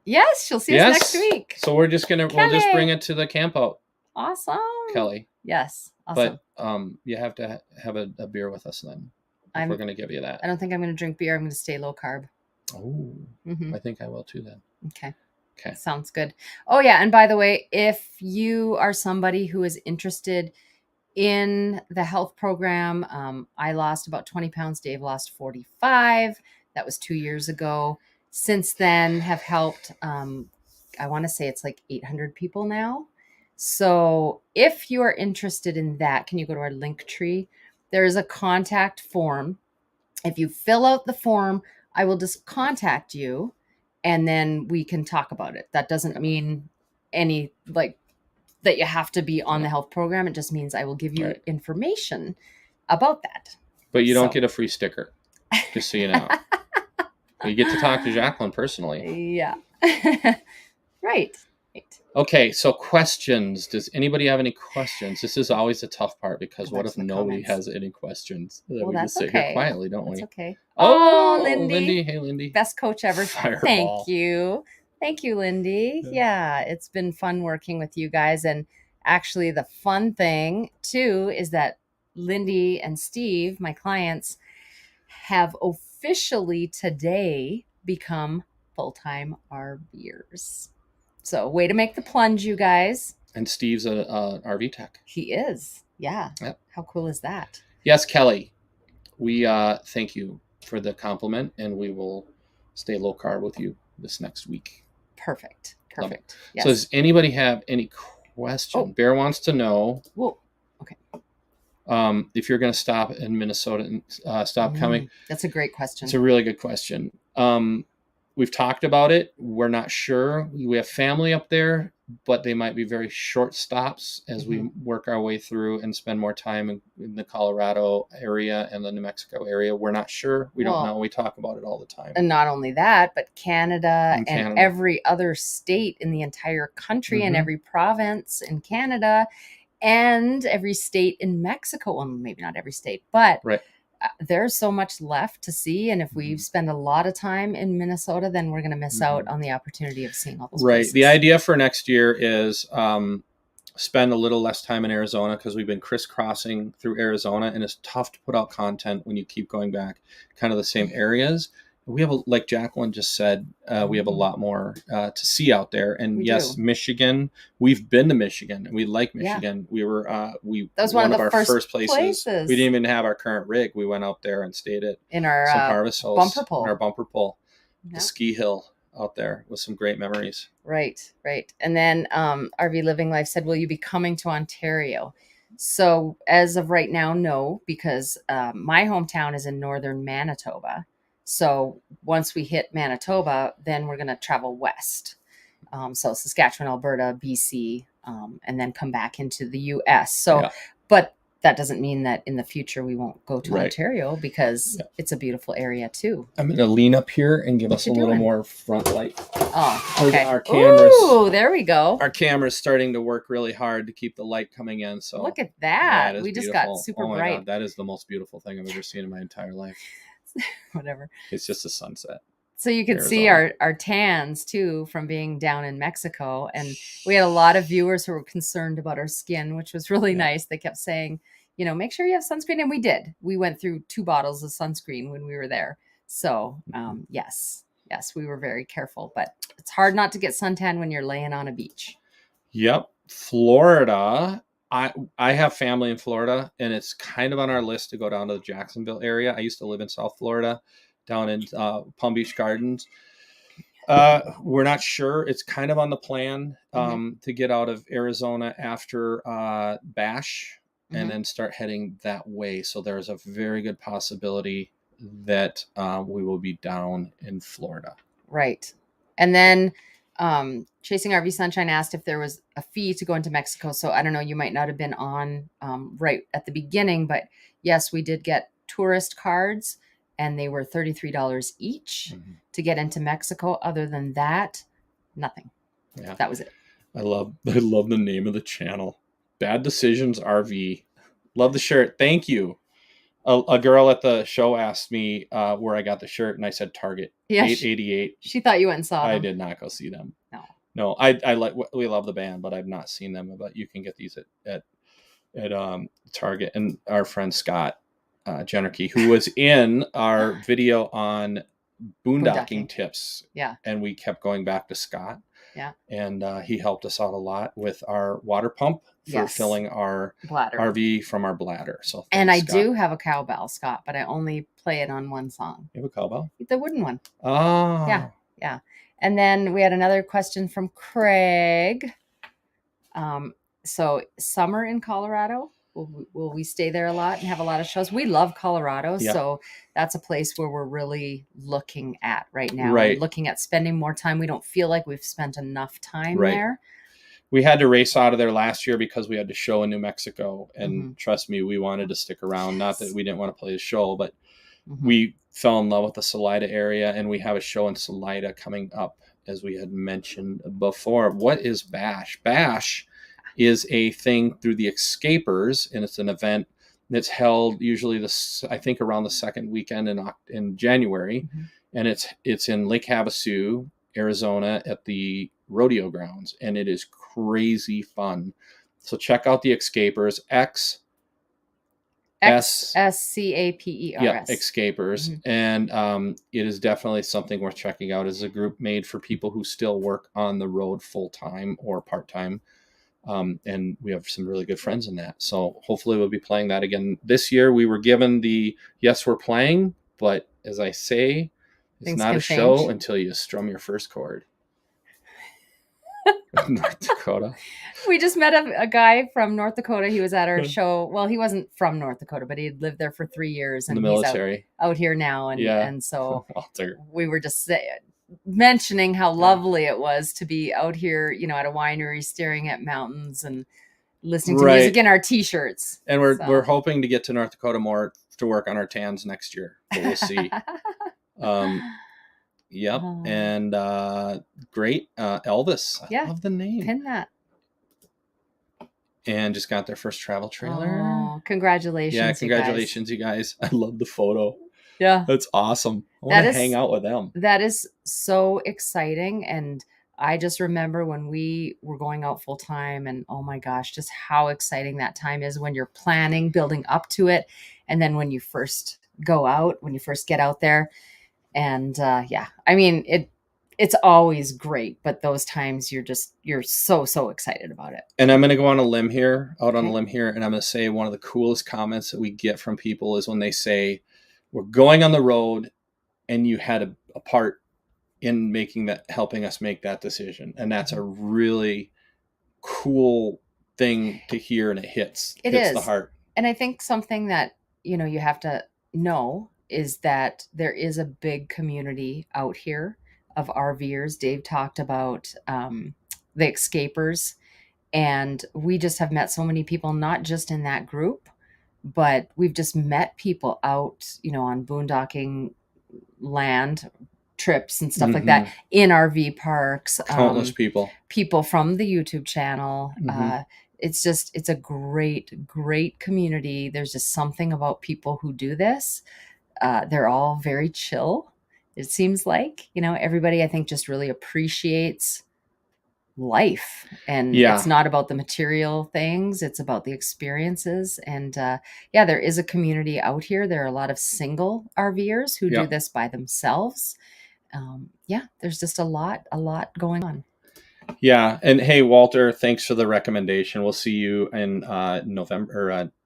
Yes, she'll see us next week.
So we'll just bring it to the camp out.
Awesome.
Kelly.
Yes. Awesome.
But you have to have a beer with us then. If we're going to give you that.
I don't think I'm going to drink beer. I'm going to stay low carb.
Oh, I think I will too then.
Okay. Sounds good. Oh yeah. And by the way, if you are somebody who is interested in the health program, I lost about 20 pounds. Dave lost 45. That was 2 years ago. Since then have helped, I want to say it's like 800 people now. So if you are interested in that, can you go to our link tree? There is a contact form. If you fill out the form, I will just contact you and then we can talk about it. That doesn't mean that you have to be on the health program. It just means I will give you information about that.
But you don't get a free sticker, just so you know. You get to talk to Jacqueline personally.
Yeah. Right.
Okay, so questions. Does anybody have any questions? This is always a tough part because what if nobody has any questions?
Well,
we just sit here quietly, don't we?
That's okay.
Oh, Lindy. Hey, Lindy.
Best coach ever.
Fireball.
Thank you. Thank you, Lindy. Yeah, it's been fun working with you guys. And actually, the fun thing, too, is that Lindy and Steve, my clients, have officially today become full-time RVers. So way to make the plunge, you guys.
And Steve's an RV tech.
He is. Yeah.
Yep.
How cool is that?
Yes, Kelly. We thank you for the compliment, and we will stay low carb with you this next week.
Perfect. Yes.
So does anybody have any question? Bear wants to know.
Whoa. Okay.
If you're going to stop in Minnesota and stop coming.
That's a great question.
It's a really good question. We've talked about it. We're not sure. We have family up there, but they might be very short stops as we work our way through and spend more time in the Colorado area and the New Mexico area. We're not sure. We don't know. We talk about it all the time.
And not only that, but Canada and every other state in the entire country and every province in Canada and every state in Mexico. Well, maybe not every state, but there's so much left to see. And if we spend a lot of time in Minnesota, then we're going to miss out on the opportunity of seeing all those places.
The idea for next year is spend a little less time in Arizona because we've been crisscrossing through Arizona and it's tough to put out content when you keep going back kind of the same areas. We have, like Jacqueline just said, we have a lot more to see out there. And yes, Michigan, we've been to Michigan and we like Michigan. We were, that was one of our first places. We didn't even have our current rig. We went out there and stayed in our some harvest holes, in our bumper pole, the ski hill out there with some great memories.
Right. And then RV Living Life said, will you be coming to Ontario? So as of right now, no, because my hometown is in northern Manitoba. So once we hit Manitoba, then we're going to travel west. So Saskatchewan, Alberta, BC, and then come back into the US. So, but that doesn't mean that in the future we won't go to Ontario because it's a beautiful area too.
I'm going to lean up here and give us a little more front light.
Oh, okay.
Our cameras.
Ooh, there we go.
Our camera's starting to work really hard to keep the light coming in. So
look at that. We just got super bright.
God, that is the most beautiful thing I've ever seen in my entire life.
Whatever.
It's just a sunset.
So you could see our tans too from being down in Mexico. And we had a lot of viewers who were concerned about our skin, which was really nice. They kept saying, make sure you have sunscreen. And we did. We went through 2 bottles of sunscreen when we were there. So yes, we were very careful. But it's hard not to get suntan when you're laying on a beach.
Yep. Florida. I have family in Florida, and it's kind of on our list to go down to the Jacksonville area. I used to live in South Florida, down in Palm Beach Gardens. We're not sure. It's kind of on the plan to get out of Arizona after Bash and then start heading that way. So there's a very good possibility that we will be down in Florida.
Right. And then Chasing RV Sunshine asked if there was a fee to go into Mexico. So I don't know, you might not have been on right at the beginning, but yes, we did get tourist cards and they were $33 each to get into Mexico. Other than that, nothing.
Yeah.
That was it.
I love the name of the channel. Bad Decisions RV. Love the shirt. Thank you. A girl at the show asked me where I got the shirt, and I said Target. Yeah, 888.
She thought you went and saw them.
I did not go see them. No. I like, we love the band, but I've not seen them. But you can get these at Target. And our friend Scott Jennerke, who was in our video on boondocking tips.
Yeah.
And we kept going back to Scott.
Yeah.
And he helped us out a lot with our water pump for filling our bladder. RV from our bladder. So
and I do have a cowbell, Scott, but I only play it on one song.
You have a cowbell?
The wooden one.
Oh.
Yeah. Yeah. And then we had another question from Craig. So summer in Colorado, will we stay there a lot and have a lot of shows? We love Colorado. Yeah. So that's a place where we're really looking at right now. Right. Looking at spending more time. We don't feel like we've spent enough time there.
We had to race out of there last year because we had to show in New Mexico. And trust me, we wanted to stick around. Not that we didn't want to play a show, but we fell in love with the Salida area, and we have a show in Salida coming up, as we had mentioned before. What is Bash? Bash is a thing through the Escapers, and it's an event that's held usually I think around the second weekend in January, and it's in Lake Havasu, Arizona, at the rodeo grounds, and it is crazy fun. So check out the Escapers.
Escapers.
Yeah, Escapers. And it is definitely something worth checking out. It's a group made for people who still work on the road full-time or part-time. And we have some really good friends in that. So hopefully we'll be playing that again this year. We were given yes, we're playing, but as I say, it's not a show until you strum your first chord. North Dakota.
We just met a guy from North Dakota. He was at our show. Well, he wasn't from North Dakota, but he had lived there for 3 years. And
in the military.
He's out here now. And so we were just mentioning how lovely it was to be out here, at a winery, staring at mountains and listening to music in our T-shirts.
And we're hoping to get to North Dakota more to work on our tans next year. But we'll see. Yep. And great. Elvis. I love the name.
Pin that.
And just got their first travel trailer.
Oh, congratulations.
Yeah, congratulations, you guys. I love the photo.
Yeah.
That's awesome. I want to hang out with them.
That is so exciting. And I just remember when we were going out full time, and oh my gosh, just how exciting that time is when you're planning, building up to it. And then when you first go out, when you first get out there. And I mean, it's always great, but those times you're so excited about it.
And I'm going to go on a limb here, and I'm going to say one of the coolest comments that we get from people is when they say, we're going on the road and you had a part in helping us make that decision. And that's a really cool thing to hear, and it hits the heart.
And I think something that, you have to know is that there is a big community out here of RVers. Dave talked about the Escapers, and we just have met so many people, not just in that group, but we've just met people out, on boondocking land trips and stuff like that, in RV parks.
Countless
people from the YouTube channel. It's a great community. There's just something about people who do this. They're all very chill. It seems like, everybody, I think, just really appreciates life, and it's not about the material things. It's about the experiences. And there is a community out here. There are a lot of single RVers who do this by themselves. There's just a lot going on.
Yeah. And hey, Walter, thanks for the recommendation. We'll see you in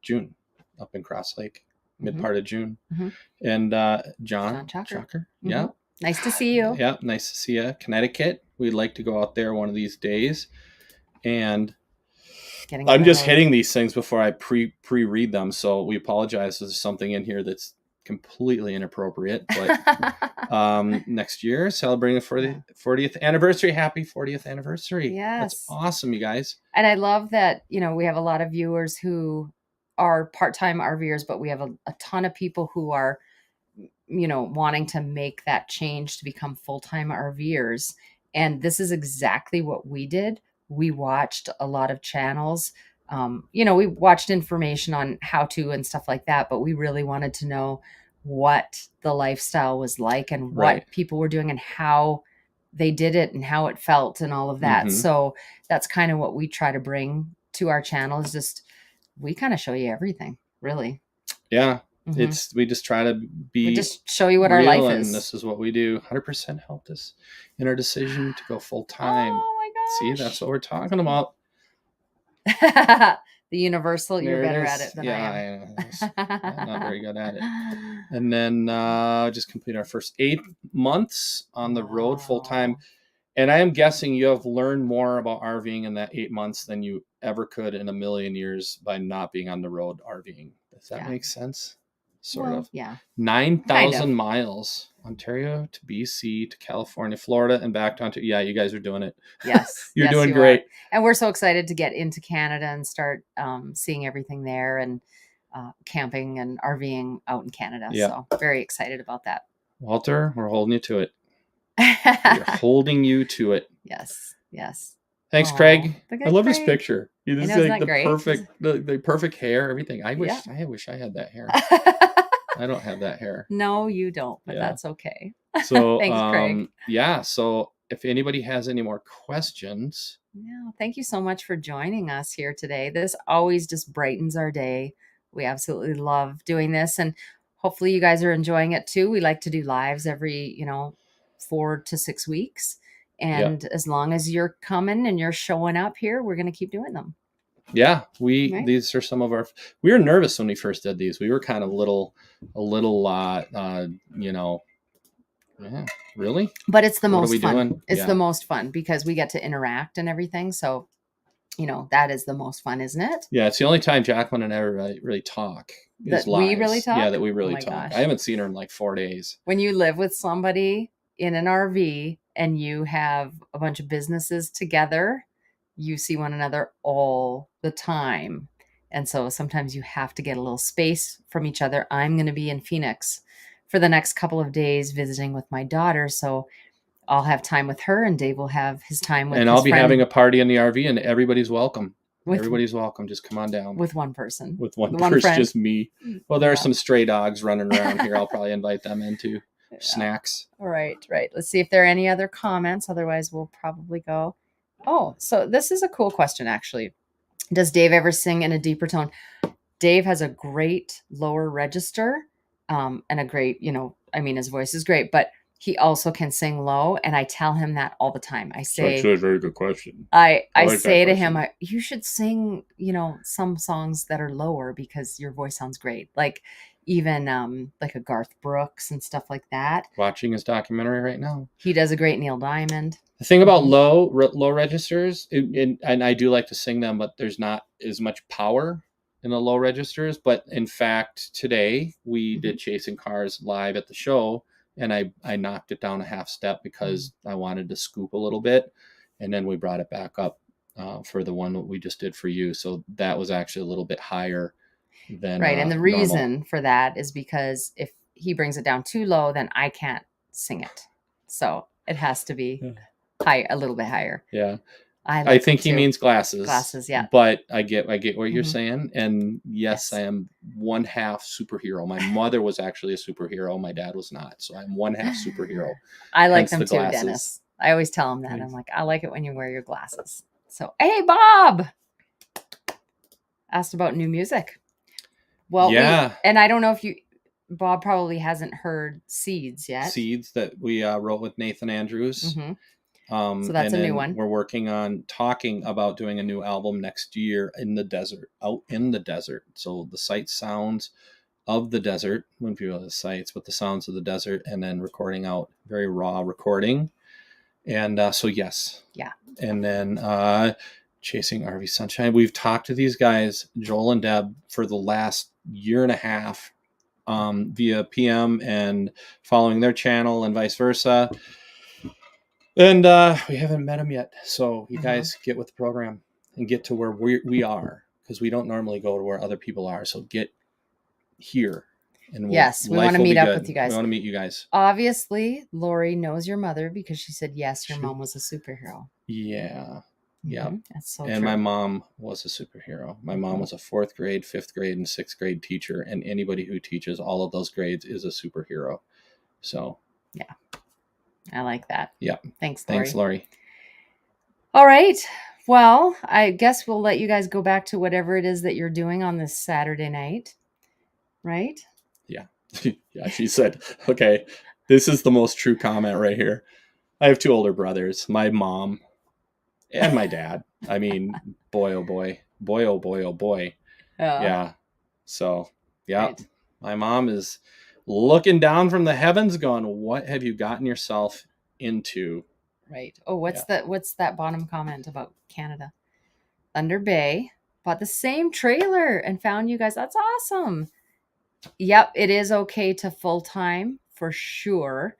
June up in Cross Lake, mid part of June. And John Chalker. Yeah.
Nice to see you.
Yeah. Nice to see you. Connecticut. We'd like to go out there one of these days. And I'm just hitting these things before I pre-read them. So we apologize. There's something in here that's completely inappropriate, but next year celebrating the 40th anniversary. Happy 40th anniversary.
Yes.
That's awesome, you guys.
And I love that, we have a lot of viewers who are part-time RVers, but we have a ton of people who are, wanting to make that change to become full-time RVers. And this is exactly what we did. We watched a lot of channels. We watched information on how to and stuff like that, but we really wanted to know what the lifestyle was like and what people were doing and how they did it and how it felt and all of that. Mm-hmm. So that's kind of what we try to bring to our channel, is just, we kind of show you everything, really.
Yeah. Mm-hmm. We just try to
we just show you what our life is.
And this is what we do. 100% helped us in our decision to go full time.
Oh my gosh.
See, that's what we're talking about.
The universal, you're better at it than I
am. I'm not very good at it. And then just complete our first 8 months on the road full time. And I am guessing you have learned more about RVing in that 8 months than you ever could in a million years by not being on the road RVing. Does that make sense? Sort of.
Yeah.
9,000 miles, Ontario to BC to California, Florida, and back to Ontario. Yeah, you guys are doing it.
Yes.
You're doing great.
And we're so excited to get into Canada and start seeing everything there, and camping and RVing out in Canada. Yeah. So very excited about that.
Walter, we're holding you to it. We're holding you to it.
Yes. Yes.
Thanks, Craig. I love his picture. He's like the perfect hair, everything. I wish I had that hair. I don't have that hair.
No, you don't, but that's okay.
So
thanks, Craig.
Yeah. So if anybody has any more questions.
Yeah. Thank you so much for joining us here today. This always just brightens our day. We absolutely love doing this, and hopefully you guys are enjoying it too. We like to do lives every, 4 to 6 weeks. And as long as you're coming and you're showing up here, we're going to keep doing them.
Yeah, these are some of our. We were nervous when we first did these. We were kind of a little, yeah, really.
But it's the most fun. Doing? It's the most fun because we get to interact and everything. So, that is the most fun, isn't it?
Yeah, it's the only time Jacqueline and I really talk.
That we really talk.
Yeah, that we really talk. Gosh. I haven't seen her in like 4 days.
When you live with somebody in an RV and you have a bunch of businesses together, you see one another all the time. And so sometimes you have to get a little space from each other. I'm going to be in Phoenix for the next couple of days visiting with my daughter. So I'll have time with her, and Dave will have his time with his friend.
And I'll be having a party in the RV, and everybody's welcome. Everybody's welcome. Just come on down.
With one person.
With one person, just me. Well, there are some stray dogs running around here. I'll probably invite them in too. Yeah. Snacks.
All right. Let's see if there are any other comments. Otherwise, we'll probably go. Oh, so this is a cool question, actually. Does Dave ever sing in a deeper tone? Dave has a great lower register, and a great, his voice is great, but he also can sing low. And I tell him that all the time. I say,
that's actually a very good question.
I say to him, you should sing, some songs that are lower because your voice sounds great. Like, even like a Garth Brooks and stuff like that.
Watching his documentary right now.
He does a great Neil Diamond.
The thing about low registers, and I do like to sing them, but there's not as much power in the low registers. But in fact, today we did Chasing Cars live at the show, and I knocked it down a half step because I wanted to scoop a little bit, and then we brought it back up for the one that we just did for you. So that was actually a little bit higher.
And the reason for that is because if he brings it down too low, then I can't sing it. So it has to be high, a little bit higher.
Yeah. I think he means glasses.
Glasses, yeah.
But I get what you're saying. And yes, I am one half superhero. My mother was actually a superhero. My dad was not. So I'm one half superhero.
I like them too, Dennis. I always tell him that. I'm like, I like it when you wear your glasses. So, hey, Bob asked about new music. Well, and I don't know if Bob probably hasn't heard Seeds yet.
Seeds that we wrote with Nathan Andrews.
Mm-hmm. So that's a new one.
We're working on talking about doing a new album next year in the desert, out in the desert. So the site sounds of the desert, wouldn't be really the sites, but the sounds of the desert, and then recording out very raw recording. And so, yes.
Yeah.
And then Chasing RV Sunshine. We've talked to these guys, Joel and Deb, for the last year and a half via PM and following their channel and vice versa. And we haven't met them yet. So you guys get with the program and get to where we are, because we don't normally go to where other people are. So get here. And
yes, we want to meet up with you guys.
We want to meet you guys.
Obviously, Lori knows your mother because she said, yes, your mom was a superhero.
Yeah. Yeah.
That's so
and
true.
My mom was a superhero. My mom was a 4th grade, 5th grade, and 6th grade teacher. And anybody who teaches all of those grades is a superhero. So.
Yeah. I like that.
Yeah.
Thanks, Lori.
Thanks, Lori.
All right. Well, I guess we'll let you guys go back to whatever it is that you're doing on this Saturday night. Right?
Yeah. Yeah. She said, okay, this is the most true comment right here. I have 2 older brothers, my mom and my dad. I mean, boy, oh boy, boy, oh boy, oh boy. Yeah. So, yeah, right. My mom is looking down from the heavens going, what have you gotten yourself into?
Right. Oh, what's that bottom comment about Canada? Thunder Bay bought the same trailer and found you guys. That's awesome. Yep. It is okay to full-time for sure.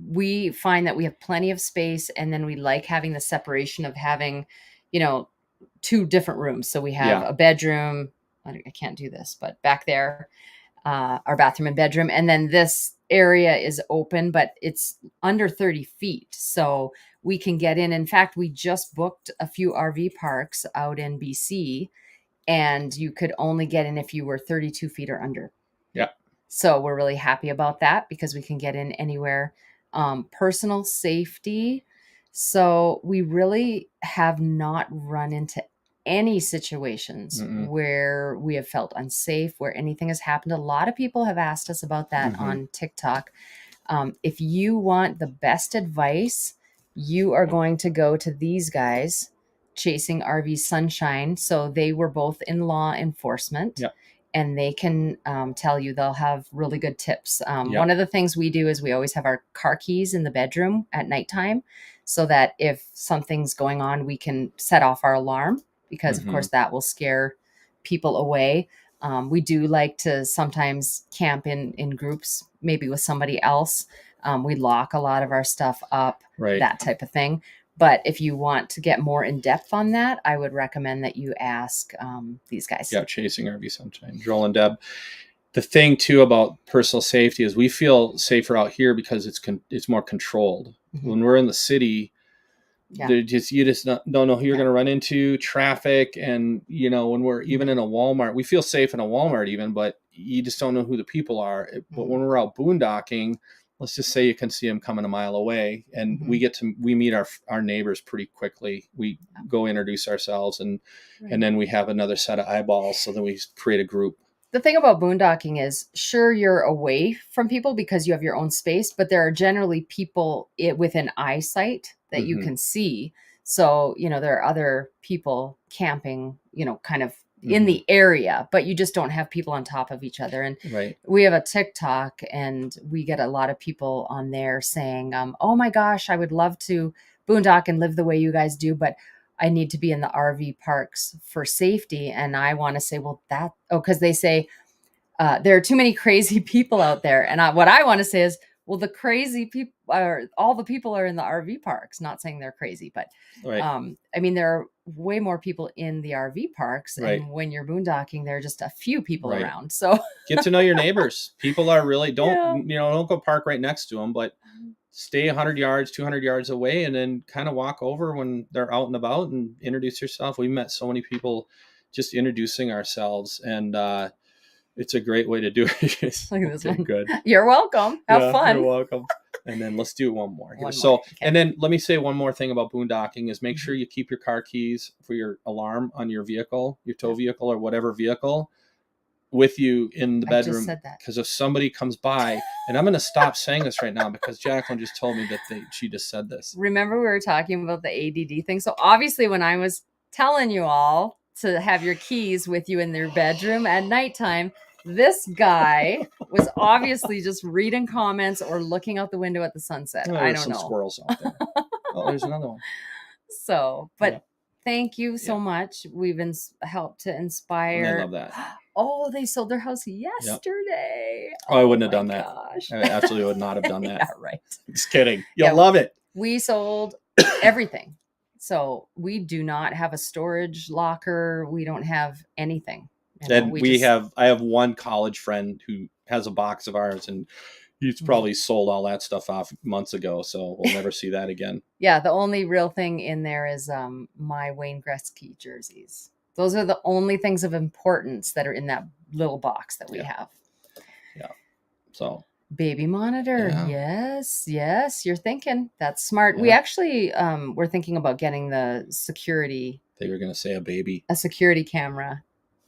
We find that we have plenty of space, and then we like having the separation of having, 2 different rooms. So we have a bedroom. I can't do this, but back there, our bathroom and bedroom. And then this area is open, but it's under 30 feet. So we can get in. In fact, we just booked a few RV parks out in BC, and you could only get in if you were 32 feet or under.
Yeah.
So we're really happy about that because we can get in anywhere. Personal safety. So we really have not run into any situations where we have felt unsafe, where anything has happened. A lot of people have asked us about that on TikTok. If you want the best advice, you are going to go to these guys, Chasing RV Sunshine. So they were both in law enforcement.
Yep.
And they can tell you, they'll have really good tips. One of the things we do is we always have our car keys in the bedroom at nighttime so that if something's going on, we can set off our alarm because, of course, that will scare people away. We do like to sometimes camp in groups, maybe with somebody else. We lock a lot of our stuff up, that type of thing. But if you want to get more in depth on that, I would recommend that you ask these guys.
Yeah, Chasing RV Sunshine, Joel and Deb. The thing too about personal safety is we feel safer out here because it's more controlled. When we're in the city, you just don't know who you're going to run into, traffic, and when we're even in a Walmart, we feel safe in a Walmart even, but you just don't know who the people are. But when we're out boondocking, let's just say you can see them coming a mile away, and we meet our neighbors pretty quickly. We go introduce ourselves, and then we have another set of eyeballs. So then we create a group.
The thing about boondocking is, sure, you're away from people because you have your own space, but there are generally people within eyesight that you can see. So, there are other people camping, kind of in the area, but you just don't have people on top of each other. And we have a TikTok, and we get a lot of people on there saying, oh my gosh, I would love to boondock and live the way you guys do, but I need to be in the RV parks for safety. And I want to say, well, because they say there are too many crazy people out there. And what I want to say is, well, the crazy people all the people are in the RV parks. Not saying they're crazy, but I mean, there are way more people in the RV parks. And when you're boondocking, there are just a few people around. So
get to know your neighbors. People are really, don't go park right next to them, but stay 100 yards, 200 yards away, and then kind of walk over when they're out and about and introduce yourself. We met so many people just introducing ourselves, and it's a great way to do it.
Look at this one.
Good.
You're welcome. Have fun.
You're welcome. And then let's do one more. And then let me say one more thing about boondocking is make sure you keep your car keys for your alarm on your vehicle, your tow vehicle or whatever vehicle, with you in the bedroom. I just said that. Because if somebody comes by, and I'm going to stop saying this right now because Jacqueline just told me that she just said this.
Remember we were talking about the ADD thing. So obviously when I was telling you all to have your keys with you in their bedroom at nighttime, this guy was obviously just reading comments or looking out the window at the sunset. I don't know.
Squirrels out there. Oh, there's another one.
So, but thank you so much. We've helped to inspire.
And I love that.
Oh, they sold their house yesterday.
Yep. Oh, I wouldn't have done that. I absolutely would not have done that.
Yeah, right.
Just kidding. You'll love it.
We sold everything. So we do not have a storage locker. We don't have anything.
And I have one college friend who has a box of ours, and he's probably sold all that stuff off months ago, so we'll never see that again.
Yeah, the only real thing in there is my Wayne Gretzky jerseys. Those are the only things of importance that are in that little box that we have.
Yeah. So
baby monitor. Yeah. Yes, you're thinking. That's smart. Yeah. We actually were thinking about getting the security.
They were going to say a
security camera.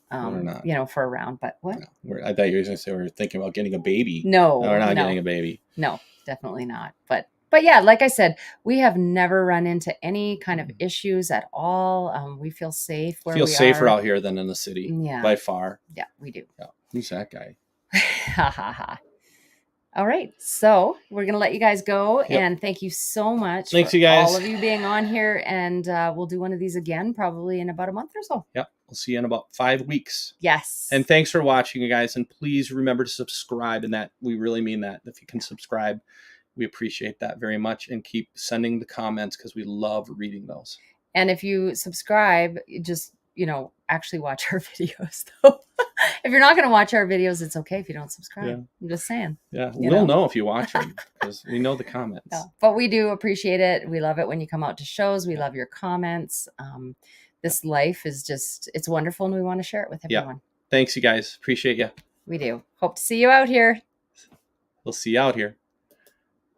We're not.
For a round, but what?
No, I thought you were going to say we were thinking about getting a baby.
No,
we're not getting a baby.
No, definitely not. But yeah, like I said, we have never run into any kind of issues at all. We feel safe where we are.
Safer out here than in the city.
Yeah.
By far.
Yeah, we do.
Yeah. Who's that guy?
Ha ha ha. All right, so we're going to let you guys go, and thank you so much.
Thanks, you guys.
All of you being on here, and we'll do one of these again probably in about a month or so.
Yep, we'll see you in about 5 weeks.
Yes.
And thanks for watching, you guys, and please remember to subscribe, and that we really mean that. If you can subscribe, we appreciate that very much, and keep sending the comments because we love reading those.
And if you subscribe, just actually watch our videos though. If you're not going to watch our videos, it's okay if you don't subscribe. Yeah. I'm just saying.
Yeah, we'll know if you watch them because we know the comments.
Yeah. But we do appreciate it. We love it when you come out to shows. We love your comments. This life is it's wonderful, and we want to share it with everyone.
Thanks, you guys. Appreciate you.
We do. Hope to see you out here.
We'll see you out here.